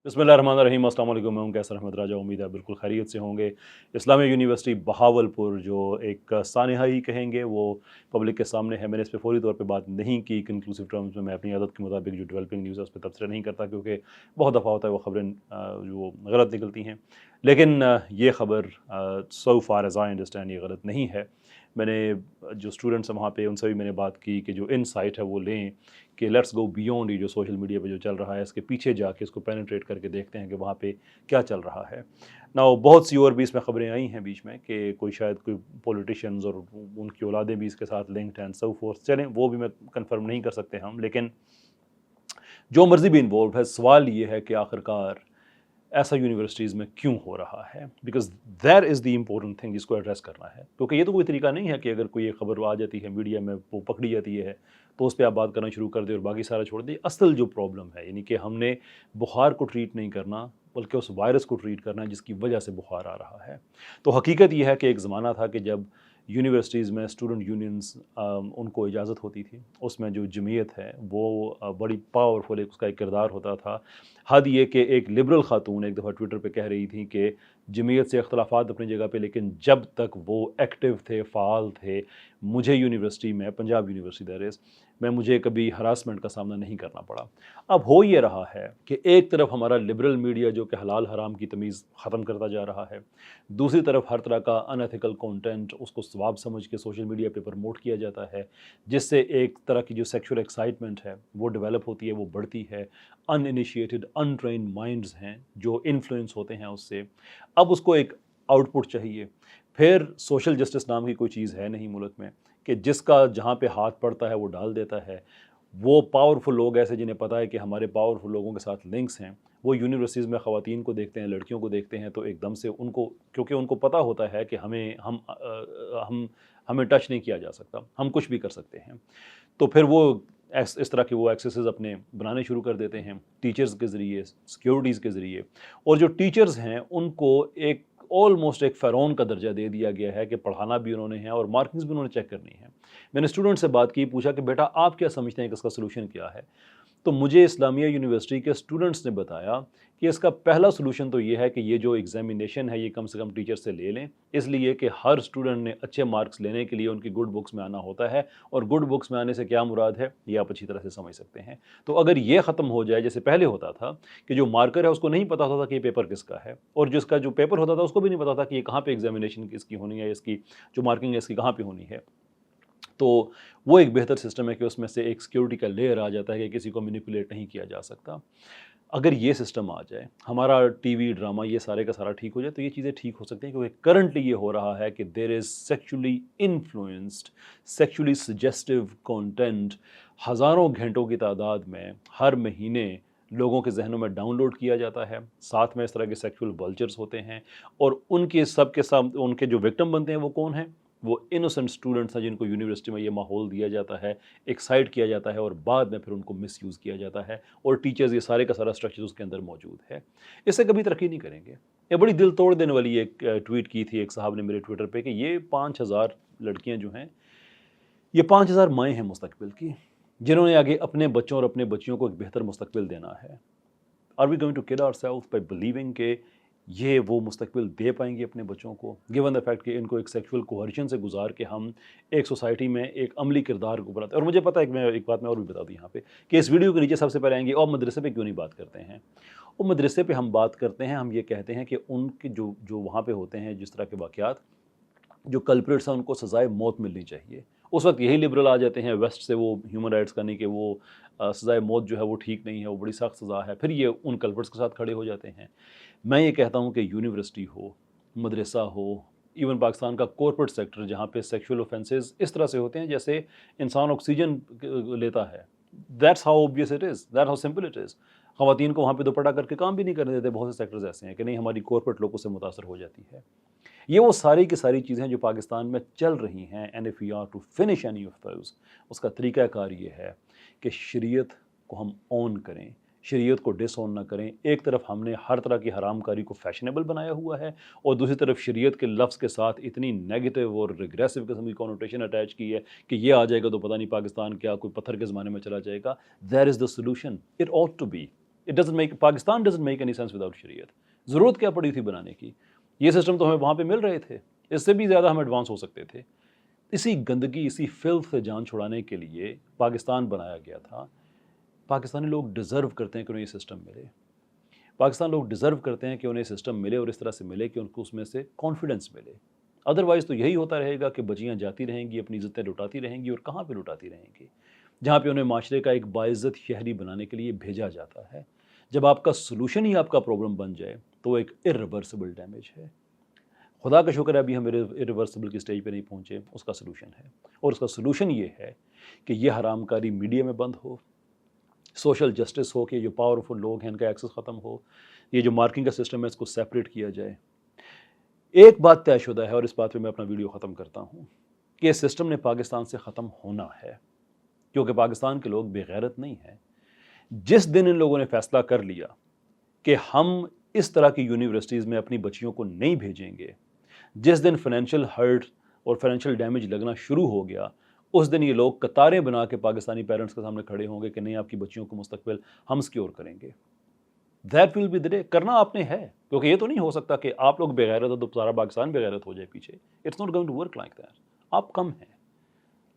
बिस्मिल्लाहिर्रहमानिर्रहीम। अस्सलाम वालेकुम। मैं हूं कैसर अहमद राजा। उम्मीद है बिल्कुल खैरियत से होंगे। इस्लामिया यूनिवर्सिटी बहावलपुर जो एक सानहा ही कहेंगे वो पब्लिक के सामने है। मैंने इस पे फौरी तौर पे बात नहीं की कंक्लूसिव टर्म्स में। मैं अपनी आदत के मुताबिक जो डेवलपिंग न्यूज़ है उस पर तबसरा नहीं करता, क्योंकि बहुत दफ़ा होता है वो खबरें जो गलत निकलती हैं। लेकिन ये खबर सो फार एज़ आई अंडरस्टैंड ये गलत नहीं है। मैंने जो स्टूडेंट्स हैं वहाँ पे उनसे भी मैंने बात की कि जो इनसाइट है वो लें, कि लेट्स गो बियॉन्ड ये जो सोशल मीडिया पे जो चल रहा है इसके पीछे जाके इसको पेनिट्रेट करके देखते हैं कि वहाँ पे क्या चल रहा है ना। बहुत सी और भी इसमें खबरें आई हैं बीच में कि कोई शायद कोई पॉलिटिशियंस और उनकी औलादें भी इसके साथ लिंक्ड एंड सो फोर्थ। चलें, वो भी मैं कंफर्म नहीं कर सकते हम, लेकिन जो मर्जी भी इन्वॉल्व है, सवाल ये है कि आखिरकार ऐसा यूनिवर्सिटीज़ में क्यों हो रहा है। Because that is the important thing जिसको एड्रेस करना है। क्योंकि ये तो कोई तरीका नहीं है कि अगर कोई एक खबर आ जाती है मीडिया में, वो पकड़ी जाती है तो उस पर आप बात करना शुरू कर दें और बाकी सारा छोड़ दें। असल जो प्रॉब्लम है, यानी कि हमने बुखार को ट्रीट नहीं करना बल्कि उस वायरस को ट्रीट करना है जिसकी वजह से बुखार आ रहा है। तो हकीकत यह है कि एक ज़माना था कि जब यूनिवर्सिटीज़ में स्टूडेंट यूनियंस उनको इजाज़त होती थी, उसमें जो जमीयत है वो बड़ी पावरफुल एक उसका एक किरदार होता था। हद ये कि एक लिबरल खातून एक दफ़ा ट्विटर पे कह रही थी कि जमीयत से इख्तलाफात अपनी जगह पे, लेकिन जब तक वो एक्टिव थे, फ़ाल थे, मुझे यूनिवर्सिटी में, पंजाब यूनिवर्सिटी दैट इज़, में मुझे कभी हरासमेंट का सामना नहीं करना पड़ा। अब हो ये रहा है कि एक तरफ हमारा लिबरल मीडिया जो कि हलाल हराम की तमीज़ ख़त्म करता जा रहा है, दूसरी तरफ हर तरह का अनएथिकल कंटेंट उसको सवाब समझ के सोशल मीडिया पे प्रमोट किया जाता है, जिससे एक तरह की जो सेक्सुअल एक्साइटमेंट है वो डेवलप होती है, वो बढ़ती है। अनइनिशिएटेड अनट्रेन्ड माइंड्स हैं जो इन्फ्लुएंस होते हैं उससे। अब उसको एक आउटपुट चाहिए। फिर सोशल जस्टिस नाम की कोई चीज़ है नहीं मुल्क में कि जिसका जहाँ पे हाथ पड़ता है वो डाल देता है। वो पावरफुल लोग ऐसे जिन्हें पता है कि हमारे पावरफुल लोगों के साथ लिंक्स हैं, वो यूनिवर्सिटीज़ में ख़वातीन को देखते हैं, लड़कियों को देखते हैं, तो एकदम से उनको, क्योंकि उनको पता होता है कि हमें टच नहीं किया जा सकता, हम कुछ भी कर सकते हैं, तो फिर वो इस तरह के वो एक्सेसेस अपने बनाने शुरू कर देते हैं टीचर्स के ज़रिए, सिक्योरिटीज़ के ज़रिए। और जो टीचर्स हैं उनको एक ऑलमोस्ट एक फ़िरौन का दर्जा दे दिया गया है कि पढ़ाना भी उन्होंने है और मार्किंग्स भी उन्होंने चेक करनी है। मैंने स्टूडेंट से बात की, पूछा कि बेटा आप क्या समझते हैं कि इसका सलूशन क्या है। तो मुझे इस्लामिया यूनिवर्सिटी के स्टूडेंट्स ने बताया कि इसका पहला सलूशन तो ये है कि ये जो एग्जामिनेशन है ये कम से कम टीचर से ले लें, इसलिए कि हर स्टूडेंट ने अच्छे मार्क्स लेने के लिए उनकी गुड बुक्स में आना होता है, और गुड बुक्स में आने से क्या मुराद है ये आप अच्छी तरह से समझ सकते हैं। तो अगर ये ख़त्म हो जाए, जैसे पहले होता था कि जो मार्कर है उसको नहीं पता होता था कि ये पेपर किसका है, और जिसका जो पेपर होता था उसको भी नहीं पता था कि ये कहाँ पे एग्जामिनेशन किसकी होनी है, इसकी जो मार्किंग है इसकी कहाँ पे होनी है। तो वो एक बेहतर सिस्टम है कि उसमें से एक सिक्योरिटी का लेयर आ जाता है कि किसी को मैनिपुलेट नहीं किया जा सकता। अगर ये सिस्टम आ जाए, हमारा टीवी ड्रामा ये सारे का सारा ठीक हो जाए, तो ये चीज़ें ठीक हो सकती हैं। क्योंकि करंटली ये हो रहा है कि there is sexually influenced, sexually suggestive content हज़ारों घंटों की तादाद में हर महीने लोगों के जहनों में डाउनलोड किया जाता है। साथ में इस तरह के सेक्सुअल वल्चर्स होते हैं, और उनके सब के सब उनके जो विक्टिम बनते हैं वो कौन हैं? वो इनोसेंट स्टूडेंट्स हैं जिनको यूनिवर्सिटी में ये माहौल दिया जाता है, एक्साइट किया जाता है, और बाद में फिर उनको मिसयूज़ किया जाता है। और टीचर्स, ये सारे का सारा स्ट्रक्चर उसके अंदर मौजूद है। इससे कभी तरक्की नहीं करेंगे। ये बड़ी दिल तोड़ देने वाली एक ट्वीट की थी एक साहब ने मेरे ट्विटर पे कि ये 5000 लड़कियां जो हैं, ये 5000 माएँ हैं मुस्तकबिल की, जिन्होंने आगे अपने बच्चों और अपने बच्चियों को एक बेहतर मुस्तकबिल देना है। Are we going to kill ourselves by believing कि ये वो मुस्तकबिल दे पाएंगे अपने बच्चों को, गिवन द फैक्ट कि इनको एक सेक्सुअल कोहर्शन से गुजार के हम एक सोसाइटी में एक अमली किरदार को बनाते हैं। और मुझे पता है कि मैं एक बात मैं और भी बता दूँ यहाँ पे कि इस वीडियो के नीचे सबसे पहले आएंगे और मदरसे पे क्यों नहीं बात करते हैं। और मदरसे पे हम बात करते हैं, हम ये कहते हैं कि उनके जो जो वहाँ पे होते हैं जिस तरह के वाक़यात, जो कल्प्रिट्स हैं उनको सज़ाए मौत मिलनी चाहिए। उस वक्त यही लिबरल आ जाते हैं वेस्ट से, वो ह्यूमन राइट्स करने के, वो सज़ाए मौत जो है वो ठीक नहीं है, वो बड़ी सख्त सज़ा है, फिर ये उन कल्प्रिट्स के साथ खड़े हो जाते हैं। मैं ये कहता हूँ कि यूनिवर्सिटी हो, मदरसा हो, इवन पाकिस्तान का कॉर्पोरेट सेक्टर जहाँ पे सेक्सुअल ऑफेंसेस इस तरह से होते हैं जैसे इंसान ऑक्सीजन लेता है, that's how obvious it is, that how simple it is. ख़वातीन को वहाँ पे दुपट्टा करके काम भी नहीं करने देते। बहुत से सेक्टर्स ऐसे हैं कि नहीं, हमारी कॉर्पोरेट लोगों से मुतासर हो जाती है। ये वो सारी की सारी चीज़ें जो पाकिस्तान में चल रही हैं, and if we are to finish any of those, उसका तरीक़ाकार ये है कि शरीयत को हम ऑन करें, शरीयत को डिसऑन ना करें। एक तरफ हमने हर तरह की हरामकारी को फैशनेबल बनाया हुआ है, और दूसरी तरफ शरीयत के लफ्ज़ के साथ इतनी नेगेटिव और रिग्रेसिव किस्म की कॉनोटेशन अटैच की है कि ये आ जाएगा तो पता नहीं पाकिस्तान क्या कोई पत्थर के ज़माने में चला जाएगा। That is the solution, it ought to be. Pakistan doesn't make any sense without शरीयत। ज़रूरत क्या पड़ी थी बनाने की? ये सिस्टम तो हमें वहाँ पे मिल रहे थे, इससे भी ज़्यादा हम एडवांस हो सकते थे। इसी गंदगी, इसी फिल्थ से जान छुड़ाने के लिए पाकिस्तान बनाया गया था। पाकिस्तानी लोग डिज़र्व करते हैं कि उन्हें ये सिस्टम मिले। पाकिस्तान लोग डिज़र्व करते हैं कि उन्हें सिस्टम मिले और इस तरह से मिले कि उनको उसमें से कॉन्फिडेंस मिले। अदरवाइज़ तो यही होता रहेगा कि बच्चियाँ जाती रहेंगी, अपनी इज़्ज़तें लुटाती रहेंगी, और कहाँ पे लुटाती रहेंगी? जहाँ पे उन्हें माशरे का एक बाइज़्ज़त शहरी बनाने के लिए भेजा जाता है। जब आपका सॉल्यूशन ही आपका प्रॉब्लम बन जाए तो वो एक इर्रिवर्सिबल डैमेज है। खुदा का शुक्र है अभी हम इरिवर्सिबल की स्टेज पे नहीं पहुँचे, उसका सलूशन है। और उसका सलूशन ये है कि ये हरामकारी मीडिया में बंद हो, सोशल जस्टिस हो, कि जो पावरफुल लोग हैं इनका एक्सेस ख़त्म हो, ये जो मार्किंग का सिस्टम है इसको सेपरेट किया जाए। एक बात तयशुदा है और इस बात पे मैं अपना वीडियो ख़त्म करता हूँ कि इस सिस्टम ने पाकिस्तान से ख़त्म होना है, क्योंकि पाकिस्तान के लोग बेगैरत नहीं हैं। जिस दिन इन लोगों ने फैसला कर लिया कि हम इस तरह की यूनिवर्सिटीज़ में अपनी बच्चियों को नहीं भेजेंगे, जिस दिन फाइनेंशियल हर्ट और फाइनेंशियल डैमेज लगना शुरू हो गया, उस दिन ये लोग कतारें बना के पाकिस्तानी पेरेंट्स के सामने खड़े होंगे कि नहीं, आपकी बच्चियों को मुस्तकबिल हम सिक्योर करेंगे। That will be the day. करना आपने है, क्योंकि ये तो नहीं हो सकता कि आप लोग बेगैरत हो तो सारा पाकिस्तान बेगैरत हो जाए पीछे। It's not going to work like that. आप कम हैं,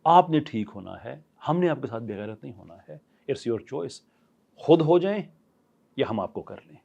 आपने ठीक होना है, हमने आपके साथ बेगैरत नहीं होना है। It's your choice. खुद हो जाएं या हम आपको कर लें।